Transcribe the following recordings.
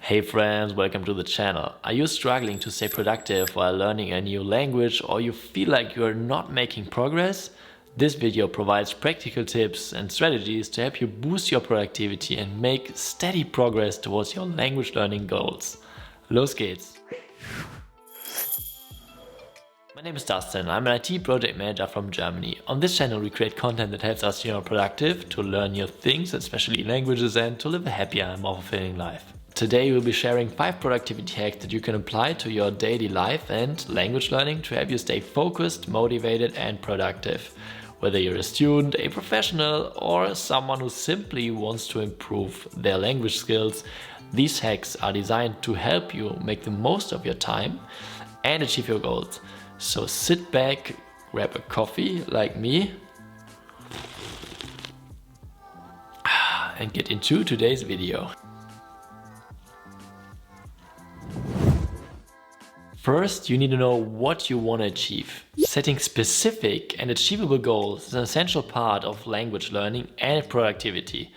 Hey friends, welcome to the channel. Are you struggling to stay productive while learning a new language, or you feel like you are not making progress? This video provides practical tips and strategies to help you boost your productivity and make steady progress towards your language learning goals. Los geht's! My name is Dustin. I'm an IT project manager from Germany. On this channel we create content that helps us to be more productive, to learn new things, especially languages, and to live a happier and more fulfilling life. Today we'll be sharing 5 productivity hacks that you can apply to your daily life and language learning to help you stay focused, motivated and productive. Whether you're a student, a professional or someone who simply wants to improve their language skills, these hacks are designed to help you make the most of your time and achieve your goals. So sit back, grab a coffee like me and get into today's video. First, you need to know what you want to achieve. Setting specific and achievable goals is an essential part of language learning and productivity.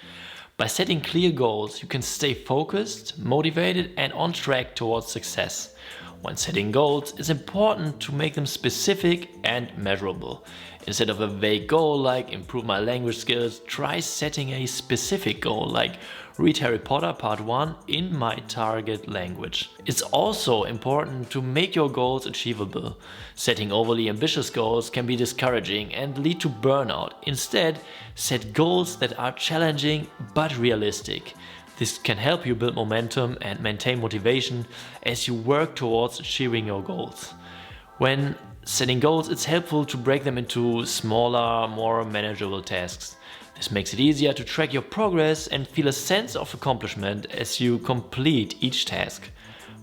By setting clear goals, you can stay focused, motivated and on track towards success. When setting goals, it's important to make them specific and measurable. Instead of a vague goal like improve my language skills, try setting a specific goal like read Harry Potter Part 1 in my target language. It's also important to make your goals achievable. Setting overly ambitious goals can be discouraging and lead to burnout. Instead, set goals that are challenging but realistic. This can help you build momentum and maintain motivation as you work towards achieving your goals. When setting goals, it's helpful to break them into smaller, more manageable tasks. This makes it easier to track your progress and feel a sense of accomplishment as you complete each task.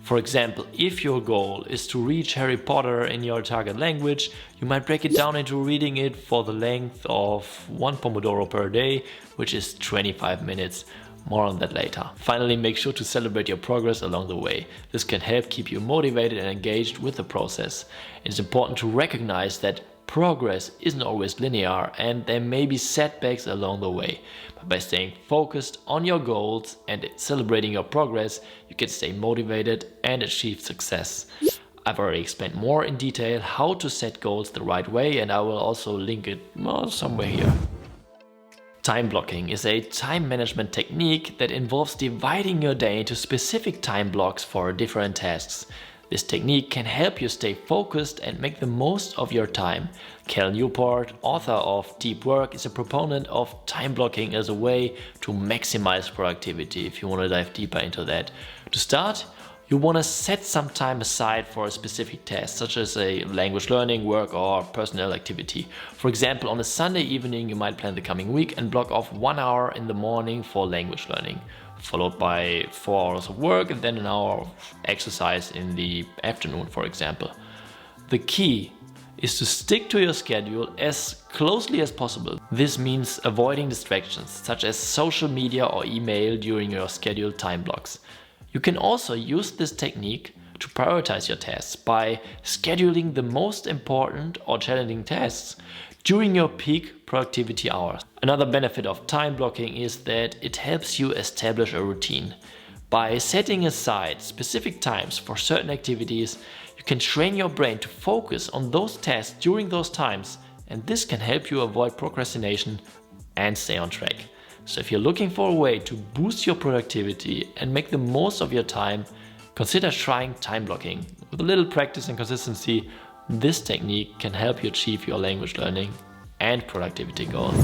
For example, if your goal is to reach Harry Potter in your target language, you might break it down into reading it for the length of 1 Pomodoro per day, which is 25 minutes. More on that later. Finally, make sure to celebrate your progress along the way. This can help keep you motivated and engaged with the process. It's important to recognize that progress isn't always linear and there may be setbacks along the way. But by staying focused on your goals and celebrating your progress, you can stay motivated and achieve success. I've already explained more in detail how to set goals the right way, and I will also link it somewhere here. Time blocking is a time management technique that involves dividing your day into specific time blocks for different tasks. This technique can help you stay focused and make the most of your time. Newport, author of Deep Work, is a proponent of time blocking as a way to maximize productivity, if you want to dive deeper into that. To start, you want to set some time aside for a specific task, such as a language learning, work or personal activity. For example, on a Sunday evening, you might plan the coming week and block off 1 hour in the morning for language learning, followed by 4 hours of work and then an hour of exercise in the afternoon, for example. The key is to stick to your schedule as closely as possible. This means avoiding distractions, such as social media or email during your scheduled time blocks. You can also use this technique to prioritize your tasks by scheduling the most important or challenging tasks during your peak productivity hours. Another benefit of time blocking is that it helps you establish a routine. By setting aside specific times for certain activities, you can train your brain to focus on those tasks during those times, and this can help you avoid procrastination and stay on track. So if you're looking for a way to boost your productivity and make the most of your time, consider trying time blocking. With a little practice and consistency, this technique can help you achieve your language learning and productivity goals.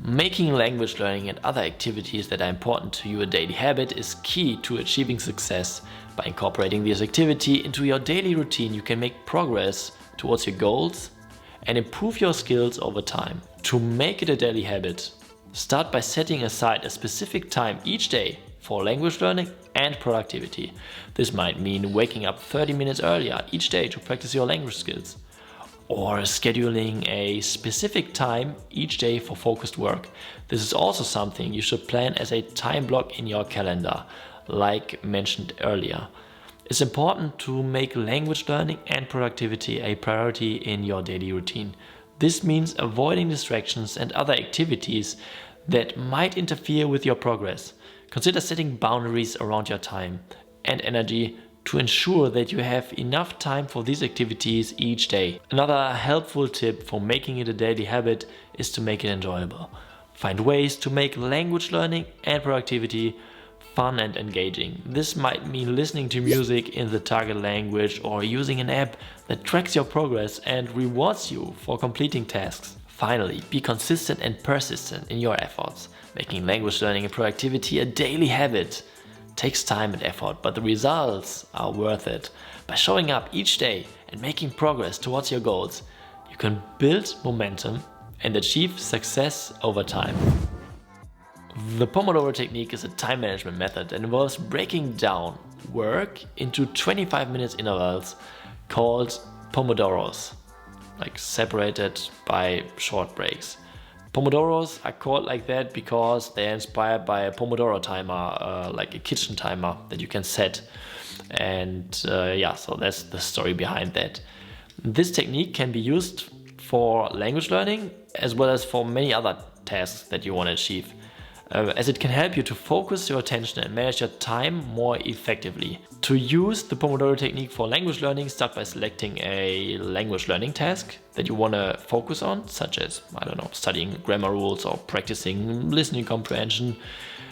Making language learning and other activities that are important to you a daily habit is key to achieving success. By incorporating this activity into your daily routine, you can make progress towards your goals and improve your skills over time. To make it a daily habit, start by setting aside a specific time each day for language learning and productivity. This might mean waking up 30 minutes earlier each day to practice your language skills, or scheduling a specific time each day for focused work. This is also something you should plan as a time block in your calendar, like mentioned earlier. It's important to make language learning and productivity a priority in your daily routine. This means avoiding distractions and other activities that might interfere with your progress. Consider setting boundaries around your time and energy to ensure that you have enough time for these activities each day. Another helpful tip for making it a daily habit is to make it enjoyable. Find ways to make language learning and productivity fun and engaging. This might mean listening to music in the target language or using an app that tracks your progress and rewards you for completing tasks. Finally, be consistent and persistent in your efforts. Making language learning and productivity a daily habit takes time and effort, but the results are worth it. By showing up each day and making progress towards your goals, you can build momentum and achieve success over time. The Pomodoro Technique is a time management method that involves breaking down work into 25 minutes intervals called Pomodoros, like separated by short breaks. Pomodoros are called like that because they're inspired by a Pomodoro timer, like a kitchen timer that you can set. And so that's the story behind that. This technique can be used for language learning as well as for many other tasks that you want to achieve, as it can help you to focus your attention and manage your time more effectively. To use the Pomodoro Technique for language learning, start by selecting a language learning task that you want to focus on, such as, studying grammar rules or practicing listening comprehension,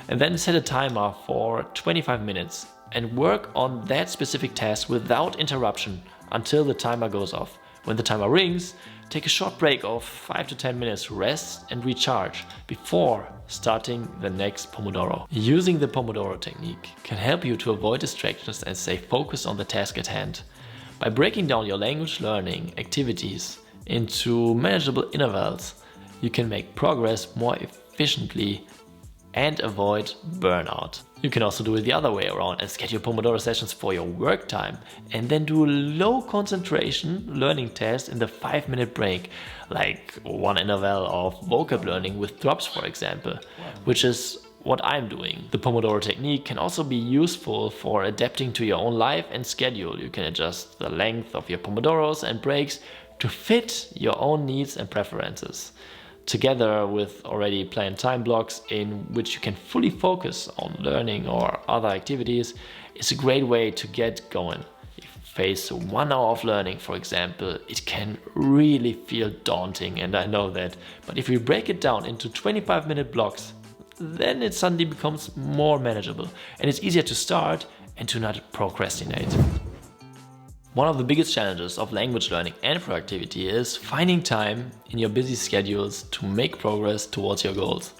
and then set a timer for 25 minutes and work on that specific task without interruption until the timer goes off. When the timer rings, take a short break of 5 to 10 minutes, rest and recharge before starting the next Pomodoro. Using the Pomodoro Technique can help you to avoid distractions and stay focused on the task at hand. By breaking down your language learning activities into manageable intervals, you can make progress more efficiently and avoid burnout. You can also do it the other way around and schedule Pomodoro sessions for your work time and then do low concentration learning tests in the 5-minute break, like one interval of vocab learning with drops, for example, which is what I'm doing. The Pomodoro Technique can also be useful for adapting to your own life and schedule. You can adjust the length of your Pomodoros and breaks to fit your own needs and preferences. Together with already planned time blocks in which you can fully focus on learning or other activities, is a great way to get going. If you face 1 hour of learning, for example, it can really feel daunting, and I know that. But if you break it down into 25-minute blocks, then it suddenly becomes more manageable and it's easier to start and to not procrastinate. One of the biggest challenges of language learning and productivity is finding time in your busy schedules to make progress towards your goals.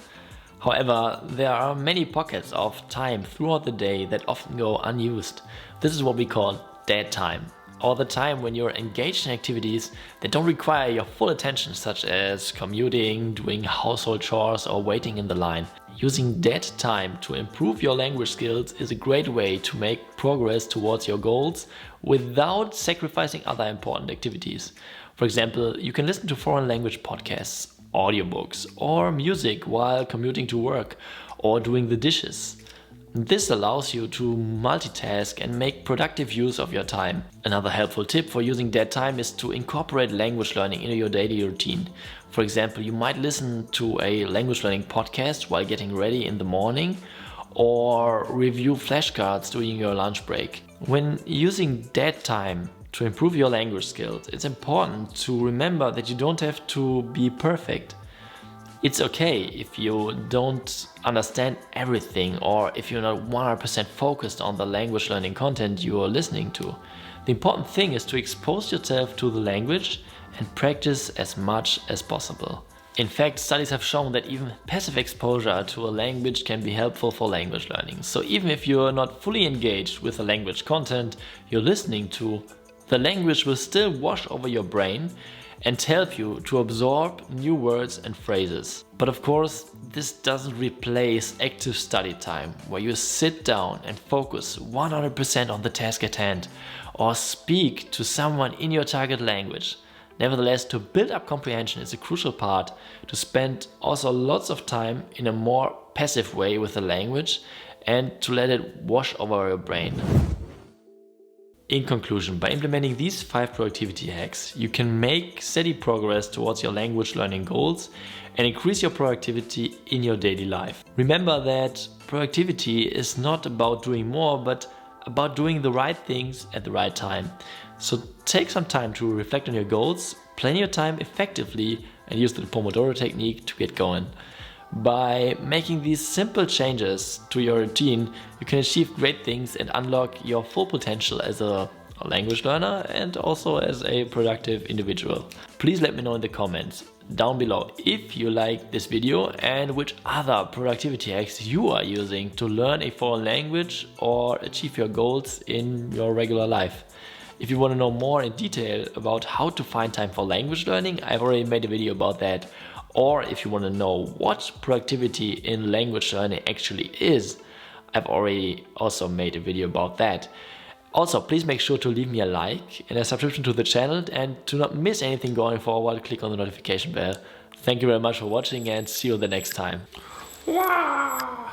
However, there are many pockets of time throughout the day that often go unused. This is what we call dead time, or the time when you're engaged in activities that don't require your full attention, such as commuting, doing household chores, or waiting in the line. Using dead time to improve your language skills is a great way to make progress towards your goals without sacrificing other important activities. For example, you can listen to foreign language podcasts, audiobooks, or music while commuting to work or doing the dishes. This allows you to multitask and make productive use of your time. Another helpful tip for using dead time is to incorporate language learning into your daily routine. For example, you might listen to a language learning podcast while getting ready in the morning, or review flashcards during your lunch break. When using dead time to improve your language skills, it's important to remember that you don't have to be perfect. It's okay if you don't understand everything or if you're not 100% focused on the language learning content you are listening to. The important thing is to expose yourself to the language and practice as much as possible. In fact, studies have shown that even passive exposure to a language can be helpful for language learning. So even if you're not fully engaged with the language content you're listening to, the language will still wash over your brain and help you to absorb new words and phrases. But of course, this doesn't replace active study time, where you sit down and focus 100% on the task at hand, or speak to someone in your target language. Nevertheless, to build up comprehension is a crucial part, to spend also lots of time in a more passive way with the language and to let it wash over your brain. In conclusion, by implementing these 5 productivity hacks, you can make steady progress towards your language learning goals and increase your productivity in your daily life. Remember that productivity is not about doing more, but about doing the right things at the right time. So take some time to reflect on your goals, plan your time effectively, and use the Pomodoro Technique to get going. By making these simple changes to your routine, you can achieve great things and unlock your full potential as a language learner and also as a productive individual. Please let me know in the comments down below if you like this video and which other productivity hacks you are using to learn a foreign language or achieve your goals in your regular life. If you want to know more in detail about how to find time for language learning, I've already made a video about that. Or if you want to know what productivity in language learning actually is, I've already also made a video about that. Also, please make sure to leave me a like and a subscription to the channel, and to not miss anything going forward, click on the notification bell. Thank you very much for watching and see you the next time. Wow.